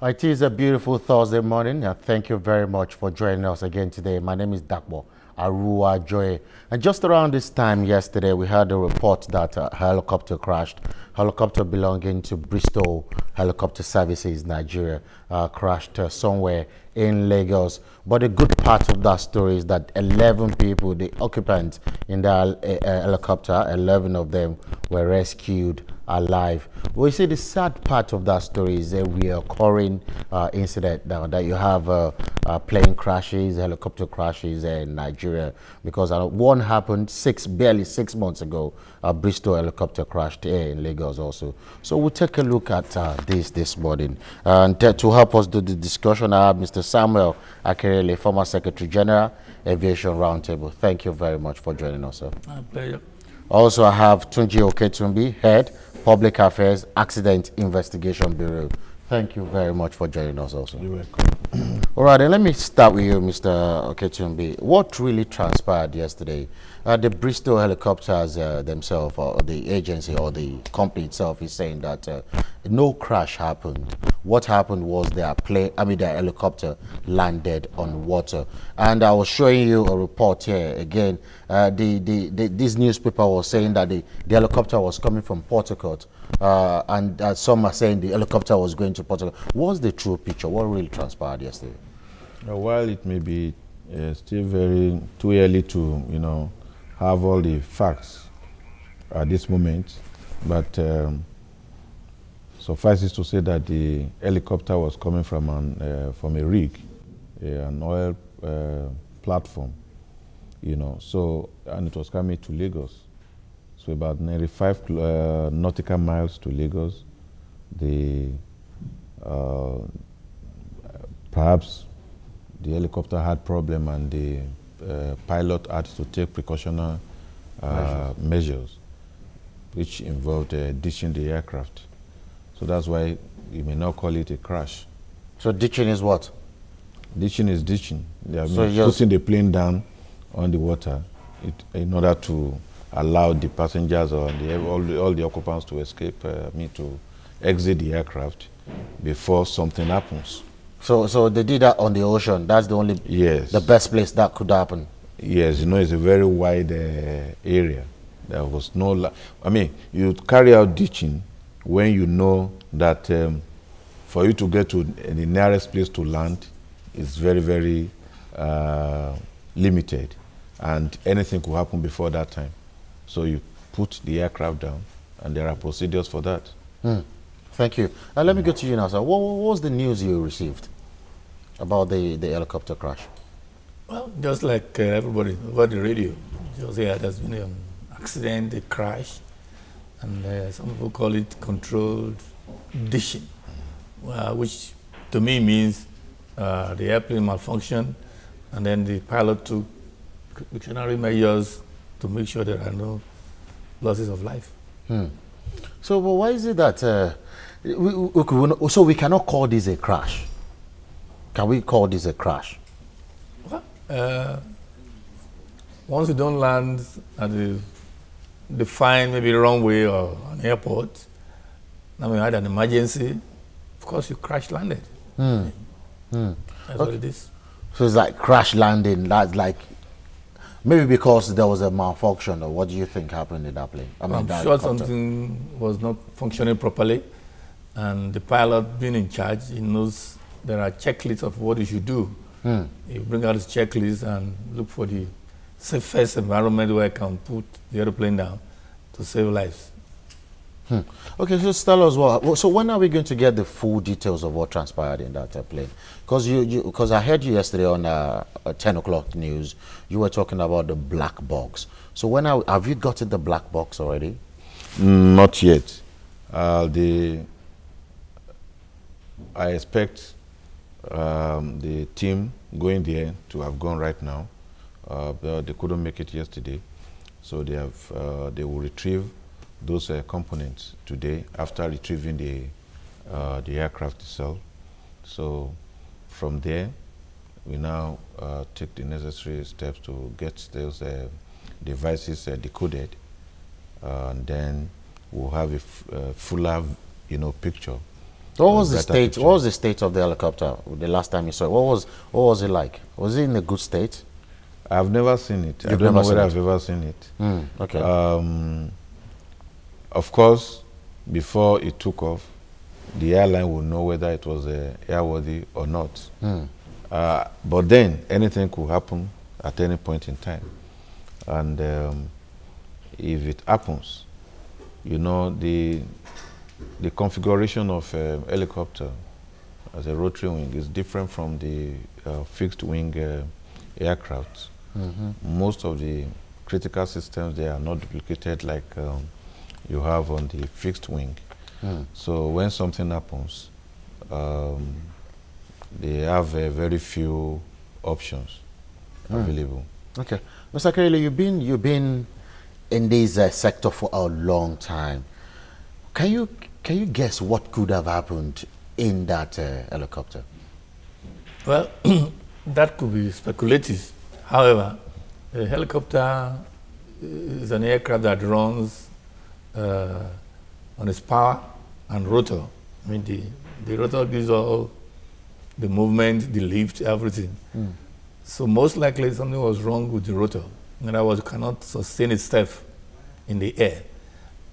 It is a beautiful Thursday morning. Thank you very much for joining us again today. My name is Dakbo Arua Joy. And just around this time yesterday, we had a report that a helicopter crashed. Helicopter belonging to Bristol Helicopter Services, Nigeria, crashed somewhere in Lagos. But the good part of that story is that 11 people, the occupants in the helicopter, 11 of them were rescued alive. We see the sad part of that story is a reoccurring incident now that you have plane crashes, helicopter crashes in Nigeria, because one happened barely 6 months ago. Bristol helicopter crashed here in Lagos also. So we'll take a look at this morning. And to help us do the discussion, I have Mr. Samuel Akerele, former Secretary General, Aviation Roundtable. Thank you very much for joining us, sir. My pleasure. Also, I have Tunji Oketumbi, Head, Public Affairs Accident Investigation Bureau. Thank you very much for joining us also. You're welcome. All right, then let me start with you, Mr. Oketumbi. What really transpired yesterday? The Bristol helicopters themselves, or the agency or the company itself, is saying that no crash happened. What happened was their helicopter landed on water. And I was showing you a report here again. This newspaper was saying that the helicopter was coming from Port Harcourt, and some are saying the helicopter was going to Port Harcourt. What's the true picture? What really transpired yesterday? While it may be still very too early to, have all the facts at this moment, but suffices to say that the helicopter was coming from a rig, an oil platform, So, and it was coming to Lagos. So about 95 nautical miles to Lagos. Perhaps the helicopter had problem and the pilot had to take precautionary measures, which involved ditching the aircraft. So that's why you may not call it a crash. So ditching is what? Ditching is ditching. They are putting the plane down on the water in order to allow the passengers or all the occupants to escape, to exit the aircraft before something happens. So they did that on the ocean. That's the only, the best place that could happen. Yes, it's a very wide area. There was no, you carry out ditching when you know that for you to get to the nearest place to land is very, very limited, and anything could happen before that time. So you put the aircraft down, and there are procedures for that. Thank you. Let me go to you now, sir. What was the news you received about the helicopter crash? Well, just like everybody over the radio, just there's been an accident, a crash, and some people call it controlled ditching, which to me means the airplane malfunctioned, and then the pilot took precautionary measures to make sure there are no losses of life. So, but why is it that so we cannot call this a crash? Can we call this a crash? Well, once you don't land at the defined maybe runway or an airport, now you had an emergency, of course you crash landed. That's what it is. So it's like crash landing. That's like maybe because there was a malfunction, or what do you think happened in that plane? I'm sure something was not functioning properly, and the pilot being in charge, he knows there are checklists of what you should do. You bring out his checklist and look for the safest environment where I can put the airplane down to save lives. Okay, so tell us what. So when are we going to get the full details of what transpired in that plane? Because I heard you yesterday on 10 o'clock news. You were talking about the black box. So when have you gotten the black box already? Not yet. I expect the team going there to have gone right now. They couldn't make it yesterday, so they will retrieve those components today after retrieving the aircraft itself. So from there, we now take the necessary steps to get those devices decoded, and then we'll have a fuller, picture What was the state? What was the state of the helicopter the last time you saw it? What was it like? Was it in a good state? I've never seen it. I don't know whether I've ever seen it. Okay. Of course, before it took off, the airline will know whether it was airworthy or not. But then anything could happen at any point in time. And if it happens, you know, the configuration of a helicopter as a rotary wing is different from the fixed wing aircraft. Most of the critical systems, they are not duplicated like you have on the fixed wing. So when something happens, they have very few options available. Okay, Mr. Kelly, you've been in this sector for a long time. Can you guess what could have happened in that helicopter? Well, that could be speculative. However, a helicopter is an aircraft that runs on its power and rotor. I mean, the rotor gives all the movement, the lift, everything. So most likely something was wrong with the rotor. In other words, it cannot sustain itself in the air.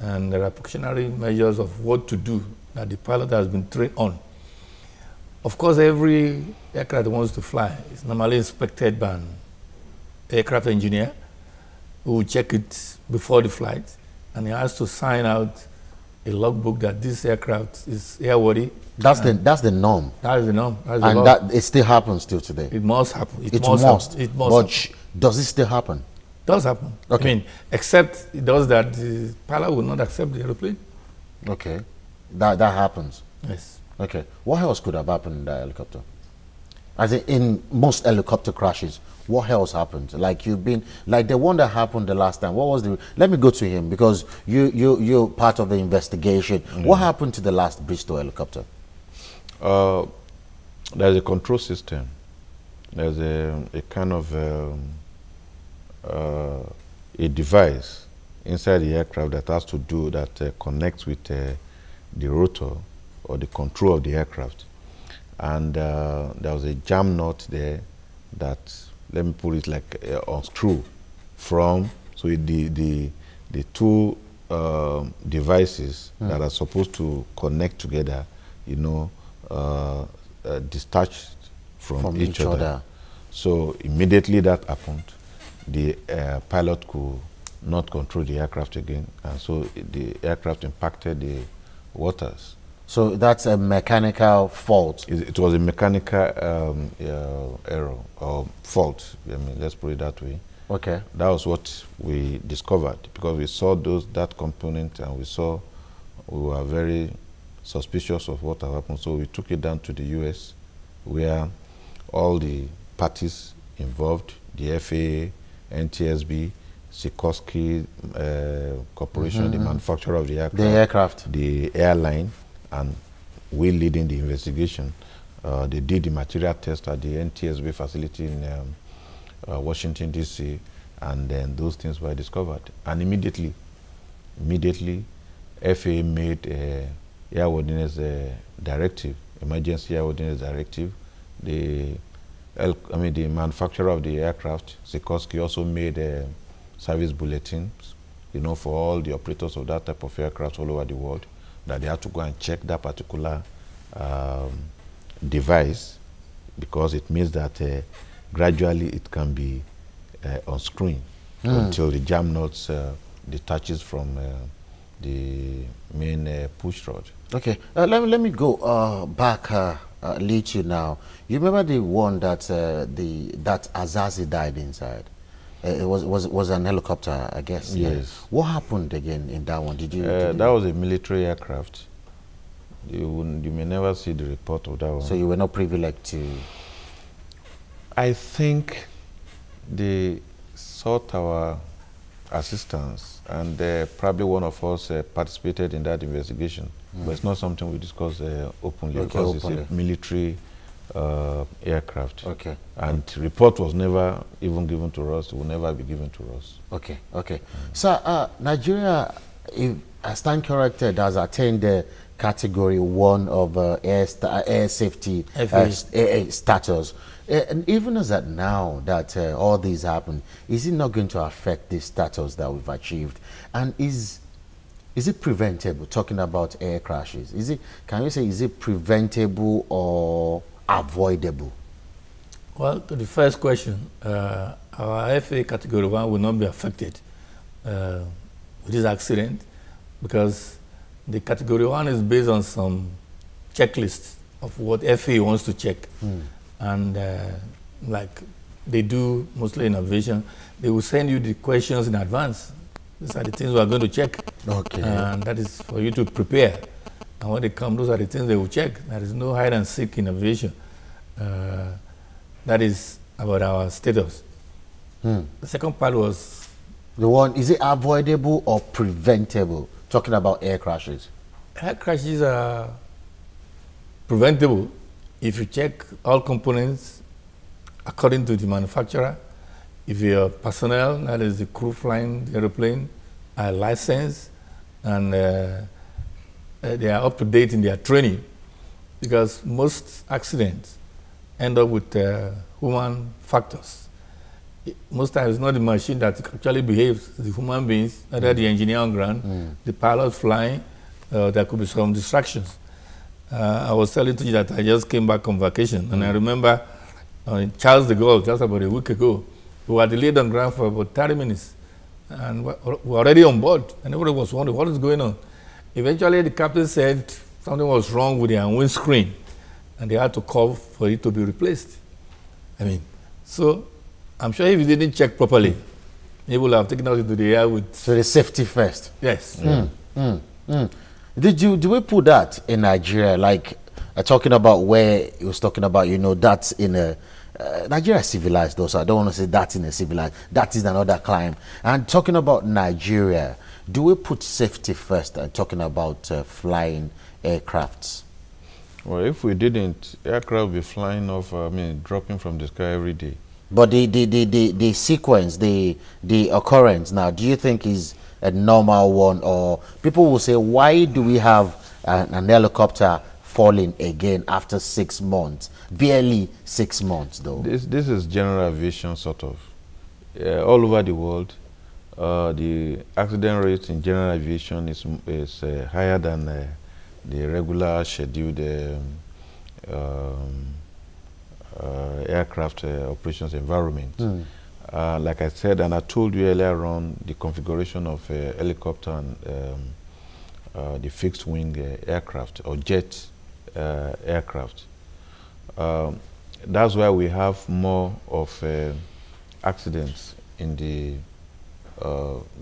And there are precautionary measures of what to do that the pilot has been trained on. Of course, every aircraft that wants to fly is normally inspected by an aircraft engineer who will check it before the flight, and he has to sign out a logbook that this aircraft is airworthy. That's the norm. That is the norm. And that it still happens till today. It must happen. It must. It must. But does it still happen? It does happen. Okay. I mean, except it does that the pilot will not accept the aeroplane. Okay, that happens. Yes. Okay, what else could have happened in that helicopter? As in most helicopter crashes, what else happened? Like you've been, like the one that happened the last time. What was the? Let me go to him because you're part of the investigation. What happened to the last Bristol helicopter? There's a control system. There's a kind of a device inside the aircraft that has to do that connects with the rotor or the control of the aircraft. And there was a jam nut there that, let me put it like unscrew from, so the two devices that are supposed to connect together, you know, detached from each other. So immediately that happened, the pilot could not control the aircraft again, and so the aircraft impacted the waters. So that's a mechanical fault. It was a mechanical error or fault. I mean, let's put it that way. Okay. That was what we discovered because we saw that component, and we were very suspicious of what had happened. So we took it down to the US, where all the parties involved, the FAA, NTSB, Sikorsky Corporation, the manufacturer of the aircraft, the airline, and we leading the investigation. They did the material test at the NTSB facility in Washington, D.C., and then those things were discovered. And immediately, FAA made airworthiness directive, emergency airworthiness directive. The manufacturer of the aircraft, Sikorsky, also made service bulletins, you know, for all the operators of that type of aircraft all over the world, that they had to go and check that particular device, because it means that gradually it can be unscrewing until the jam nuts detaches from the main push rod. Okay, let me go back, lead you now. You remember the one that that Azazi died inside? It was an helicopter, I guess. Yes. Yeah. What happened again in that one? Did you? That was a military aircraft. You may never see the report of that one. So you were not privileged to? I think they sought our assistance, and probably one of us participated in that investigation. But it's not something we discuss openly, because it's a military aircraft. Okay. And report was never even given to us, will never be given to us. Okay, okay. So Nigeria, I stand corrected, has attained the category 1 of air safety status. And even as that now that all these happen, is it not going to affect the status that we've achieved? And is it preventable? Talking about air crashes, can you say, is it preventable or avoidable? Well, to the first question, our FA category 1 will not be affected with this accident, because the category 1 is based on some checklist of what FA wants to check. And like they do mostly in aviation, they will send you the questions in advance. These are the things we are going to check. Okay. And that is for you to prepare. And when they come, those are the things they will check. There is no hide and seek in aviation. That is about our status. The second part was... The one, is it avoidable or preventable? Talking about air crashes. Air crashes are preventable if you check all components according to the manufacturer. If your personnel, that is the crew flying the aeroplane, are licensed and they are up to date in their training, because most accidents end up with human factors. Most times it's not the machine that actually behaves, the human beings, either the engineer on ground, the pilot flying, there could be some distractions. I was telling you that I just came back on vacation, and I remember Charles de Gaulle, just about a week ago, we were delayed on ground for about 30 minutes, and we were already on board, and everybody was wondering what is going on. Eventually, the captain said something was wrong with their windscreen, and they had to call for it to be replaced. I mean, so I'm sure if you didn't check properly, you will have taken us into the air with... So the safety first. Yes. Do we put that in Nigeria? Like talking about where he was talking about, you know, that's in a Nigeria is civilized though, so I don't want to say that's in a civilized, that is another climb. And talking about Nigeria, do we put safety first and talking about flying aircrafts? Well, if we didn't, aircraft would be flying off, dropping from the sky every day. But the sequence, the occurrence now, do you think is a normal one? Or people will say, why do we have an helicopter falling again after 6 months? Barely 6 months, though. This is general aviation, sort of. All over the world, the accident rate in general aviation is higher than the regular scheduled aircraft operations environment. Like I said, and I told you earlier on, the configuration of helicopter and the fixed wing aircraft or jet aircraft. That's why we have more of accidents in the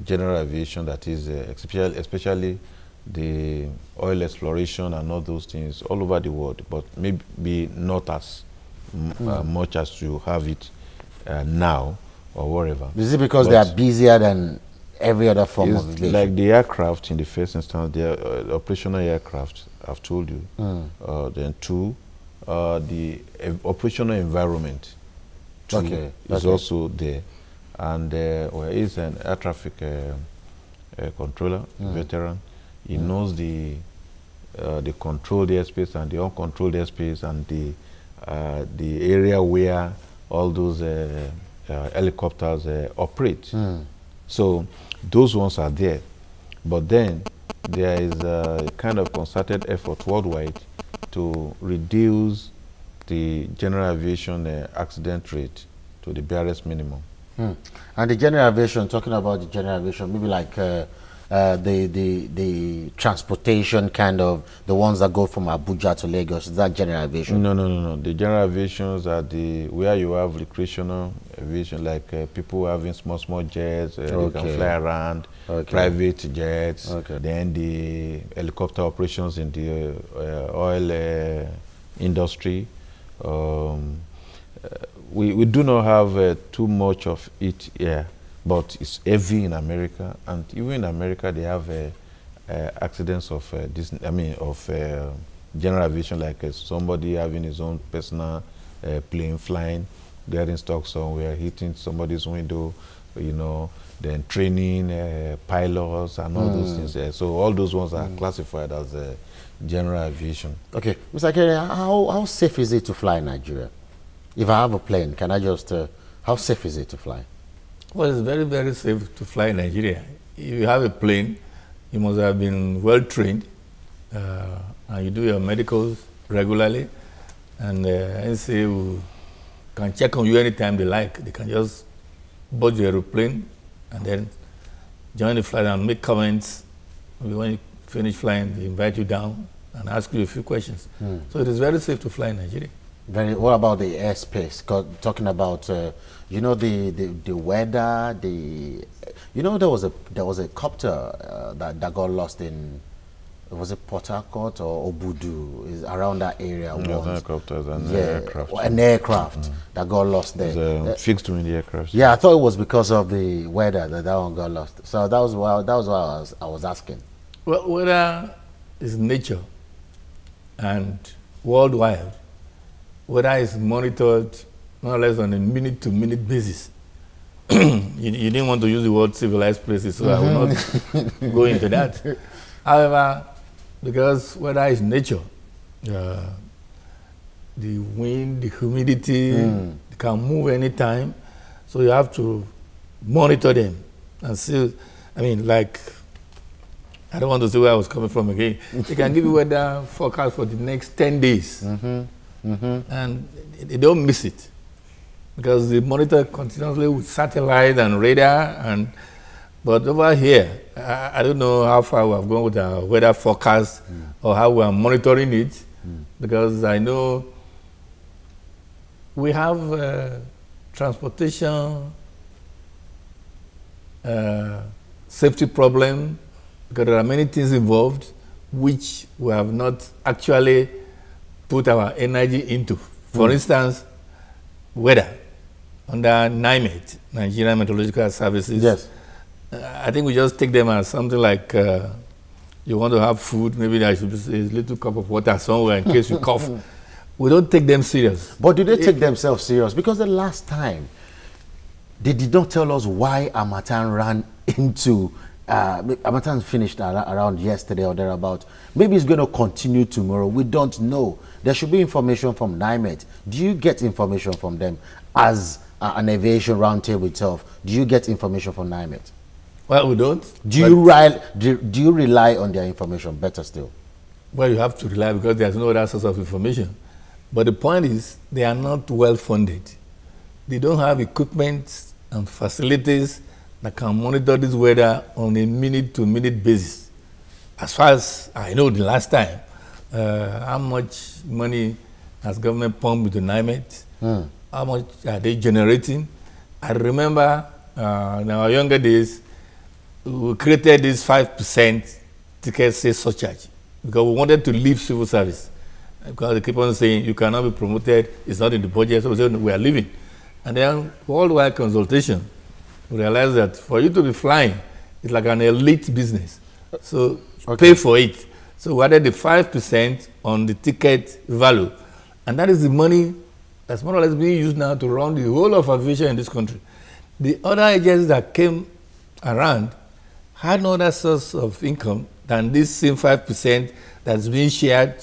general aviation, that is especially the oil exploration and all those things all over the world, but maybe not as much as you have it now or wherever. Is it because they are busier than every other form of aviation? Like the aircraft in the first instance, the operational aircraft, I've told you. Then two, the operational environment is also there. And well, he's an air traffic controller, veteran. He knows the controlled airspace and the uncontrolled airspace and the area where all those helicopters operate. So those ones are there. But then there is a kind of concerted effort worldwide to reduce the general aviation accident rate to the barest minimum. And the general aviation, talking about the general aviation, maybe like the transportation kind of, the ones that go from Abuja to Lagos, is that general aviation? No. The general aviations are where you have recreational aviation, like people having small jets, they can fly around, private jets, then the helicopter operations in the oil industry. We do not have too much of it here, but it's heavy in America, and even in America they have accidents of general aviation, like somebody having his own personal plane flying, getting stuck somewhere, hitting somebody's window, you know, then training pilots and all those things. So all those ones are classified as general aviation. Okay, Mr. Kerry, how safe is it to fly in Nigeria? If I have a plane, can I just, how safe is it to fly? Well, it's very, very safe to fly in Nigeria. If you have a plane, you must have been well trained, and you do your medicals regularly, and NCA can check on you anytime they like. They can just board the aeroplane and then join the flight and make comments. Maybe when you finish flying, they invite you down and ask you a few questions. So it is very safe to fly in Nigeria. What about the airspace? Talking about, you know, the weather, you know, there was a copter that got lost in, was it Port Harcourt or Obudu? Is around that area. Yeah, helicopters and aircraft. An aircraft that got lost there. Fixed wing aircraft. Yeah, I thought it was because of the weather that one got lost. So that was why I was asking. Well, weather is nature, and worldwide, weather is monitored more or less on a minute-to-minute basis. You didn't want to use the word civilized places, so I will not go into that. However, because weather is nature, the wind, the humidity, they can move anytime, so you have to monitor them and see. I mean, like, I don't want to say where I was coming from again. They can give you weather forecast for the next 10 days, and they don't miss it because they monitor continuously with satellite and radar. But over here, I don't know how far we have gone with our weather forecast or how we are monitoring it, because I know we have transportation safety problem, because there are many things involved which we have not actually put our energy into. For instance, weather under NIMET, Nigerian Meteorological Services. Yes. I think we just take them as something like you want to have food, maybe there should be a little cup of water somewhere in case you cough. We don't take them serious. But do they take themselves serious? Because the last time, they did not tell us why Harmattan ran into, Harmattan finished around yesterday or thereabout. Maybe it's going to continue tomorrow. We don't know. There should be information from NIMET. Do you get information from them as an aviation roundtable itself? Do you get information from NIMET? Well, we don't. Do you rely on their information better still? Well, you have to rely because there's no other source of information. But the point is, they are not well funded. They don't have equipment and facilities that can monitor this weather on a minute-to-minute basis. As far as I know, the last time, how much money has government pumped into NIMET? How much are they generating? I remember in our younger days, we created this 5% ticket sales surcharge because we wanted to leave civil service. Because they keep on saying you cannot be promoted, it's not in the budget, so we said we are leaving. And then worldwide consultation, we realized that for you to be flying, it's like an elite business. So pay for it. So we added the 5% on the ticket value. And that is the money that's more or less being used now to run the whole of aviation in this country. The other agencies that came around had no other source of income than this same 5% that's being shared.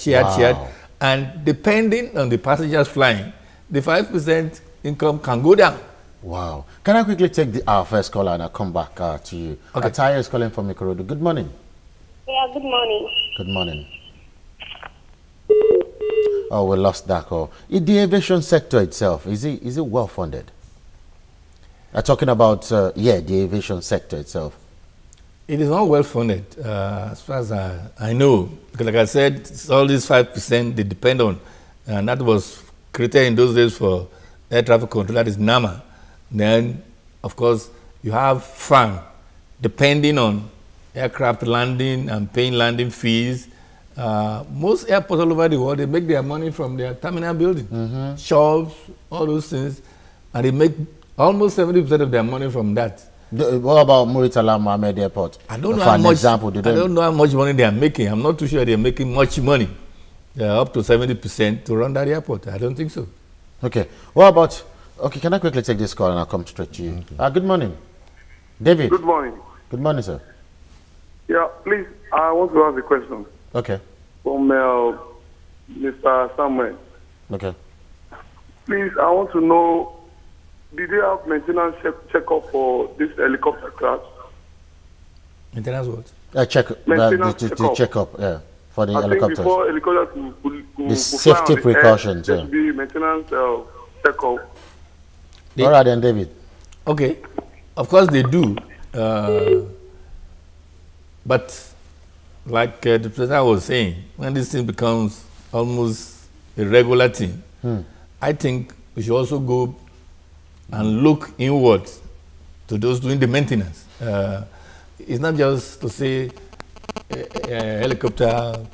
And depending on the passengers flying, the 5% income can go down. Wow. Can I quickly take our first caller and I'll come back to you? Okay. Ataya is calling from Ikorodu. Good morning. Yeah, good morning. Good morning. Oh, we lost that call. The aviation sector itself, is it well funded? I'm talking about, the aviation sector itself. It is not well funded, as far as I know. Because like I said, all these 5% they depend on, and that was created in those days for air traffic control, that is NAMA. Then, of course, you have FAN, depending on aircraft landing and paying landing fees. Most airports all over the world, they make their money from their terminal building, shops, all those things, and they make almost 70% of their money from that. What about Muritala Mohammed Airport? I don't know how much. I don't know how much money they are making. I'm not too sure they're making much money. They're up to 70% to run that airport. I don't think so. Okay. What about? Okay, can I quickly take this call and I'll come straight to you? Good morning. David. Good morning. Good morning, sir. Yeah, please, I want to ask a question Okay. from Mr. Samuel. Okay. Please, I want to know, did they have maintenance checkup for this helicopter crash? Maintenance what? Maintenance the checkup, yeah, for the I helicopters. think before helicopters The safety precautions, there yeah. should be maintenance checkup. All right then, David. Okay, of course they do, but like the president was saying, when this thing becomes almost a regular thing, I think we should also go and look inward to those doing the maintenance. It's not just to say a helicopter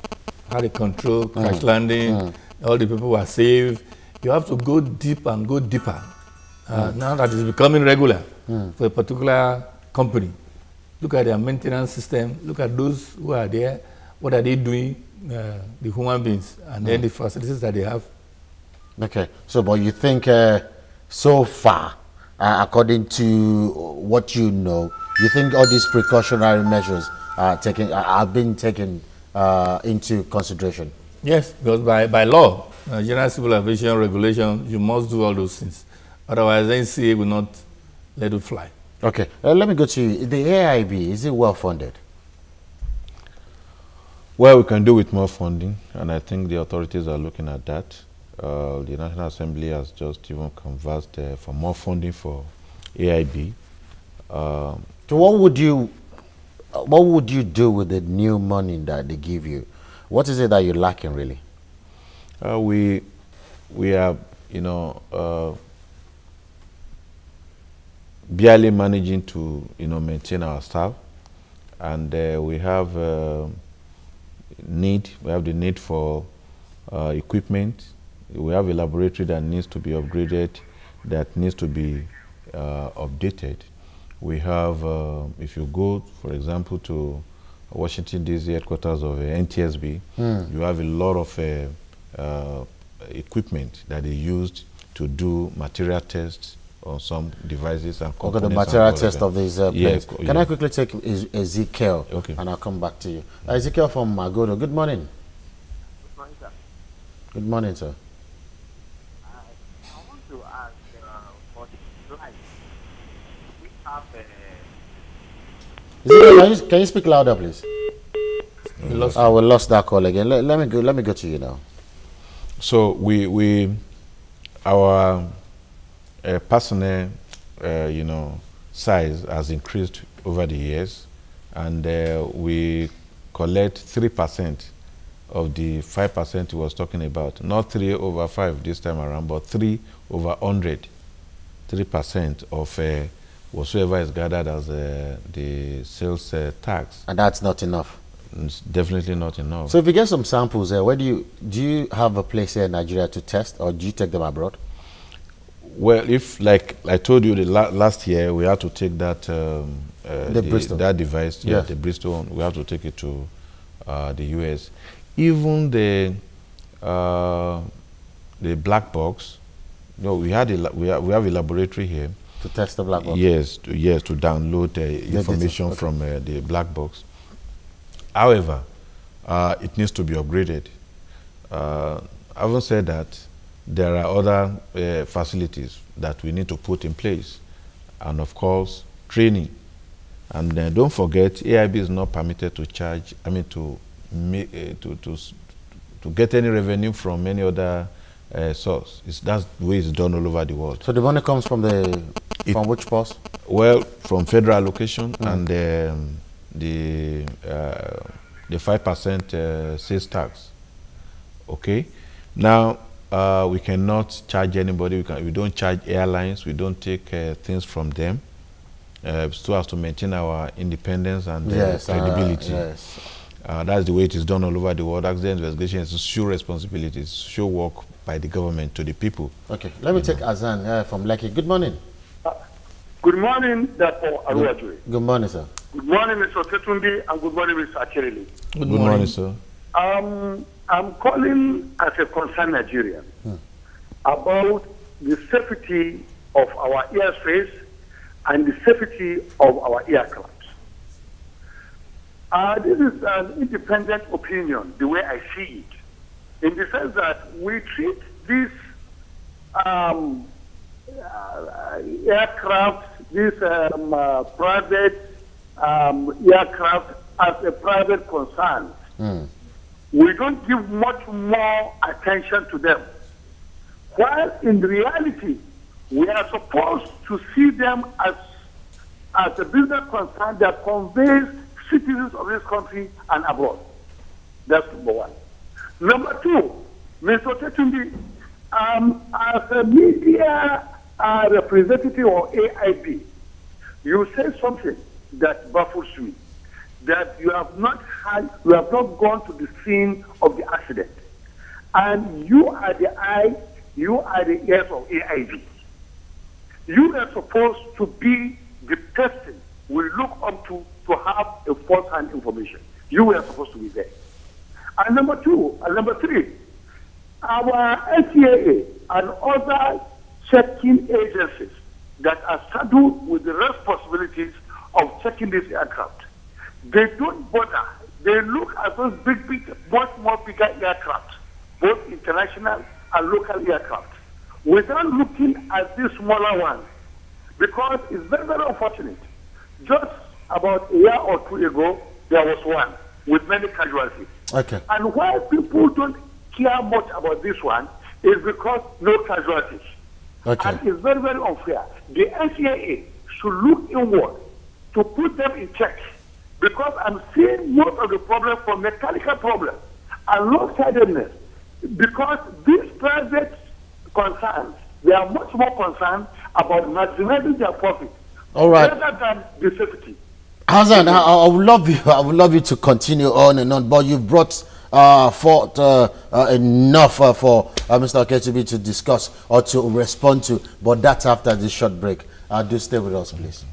had a control, crash landing, all the people were saved. You have to go deep and go deeper. Now that it's becoming regular for a particular company, look at their maintenance system, look at those who are there, what are they doing, the human beings, and then the facilities that they have. Okay, so but you think so far, according to what you know, you think all these precautionary measures are being taken into consideration? Yes, because by law, General Civil Aviation Regulation, you must do all those things. Otherwise, NCA will not let it fly. Okay, let me go to you. The AIB, is it well funded? Well, we can do with more funding, and I think the authorities are looking at that. The National Assembly has just even conversed for more funding for AIB. So what would you do with the new money that they give you? What is it that you're lacking really? We are, barely managing to, maintain our staff, and we have the need for equipment. We have a laboratory that needs to be upgraded, that needs to be updated. We have, if you go, for example, to Washington, D.C. headquarters of NTSB, you have a lot of equipment that they used to do material tests on some devices and components. Okay, the material test of these planes. Yes, Can I quickly take Ezekiel, okay, and I'll come back to you. Ezekiel from Magodo. Good morning. Good morning, sir. Good morning, sir. I want to ask for the flight. We have Ezekiel, can you speak louder, please? We lost We lost that call again. Let me go to you now. So our personnel, size has increased over the years, and we collect 3% of the 5% he was talking about. Not 3 over 5 this time around, but 3 over 100. 3% of whatsoever is gathered as the sales tax. And that's not enough. It's definitely not enough. So if you get some samples there, where do you have a place here in Nigeria to test, or do you take them abroad? Well, if, like I told you, last year we had to take that Bristol. that device, yes, the Bristol, we have to take it to the US. Even the black box, we have a laboratory here to test the black box. Yes, to download information from the black box. However, it needs to be upgraded. Having said that, there are other facilities that we need to put in place, and of course, training. And don't forget, AIB is not permitted to charge. To get any revenue from any other source. That's the way it's done all over the world. So the money comes from from which purse? Well, from federal allocation and the 5% sales tax. Okay, now. We cannot charge anybody. We don't charge airlines. We don't take things from them, so as to maintain our independence and credibility. Yes. That's the way it is done all over the world. Accident investigation is show responsibilities, show work by the government to the people. Okay, let me take Azan from Lekki. Good morning. Good morning, Dr. Aruajwe. Good morning, sir. Good morning, Mr. Tetundi, and good morning, Mr. Achirili. Good morning, sir. I'm calling as a concerned Nigerian about the safety of our airspace and the safety of our aircraft. This is an independent opinion, the way I see it, in the sense that we treat these aircraft, these private aircraft as a private concern. We don't give much more attention to them. While in reality, we are supposed to see them as a business concern that conveys citizens of this country and abroad. That's number one. Number two, Mr. Tetundi, as a media representative or AIB, you say something that baffles me, that you have not gone to the scene of the accident, and you are the eye, you are the ears of AIB. You are supposed to be the person we look up to have a first-hand information. You were supposed to be there. And number three, our NCAA and other checking agencies that are saddled with the responsibilities of checking this aircraft, they don't bother. They look at those big, much more bigger aircraft, both international and local aircraft, without looking at this smaller one, because it's very, very unfortunate. Just about a year or two ago, there was one with many casualties. Okay. And why people don't care much about this one is because no casualties. Okay. And it's very, very unfair. The NCAA should look inward to put them in check, because I'm seeing most of the problem from mechanical problems and long-sightedness, because these private concerns, they are much more concerned about maximizing their profit rather than the safety. Hassan, I would love you to continue on and on, but you've brought forth enough for Mr. Oketubi to discuss or to respond to, but that's after this short break. Do stay with us, please.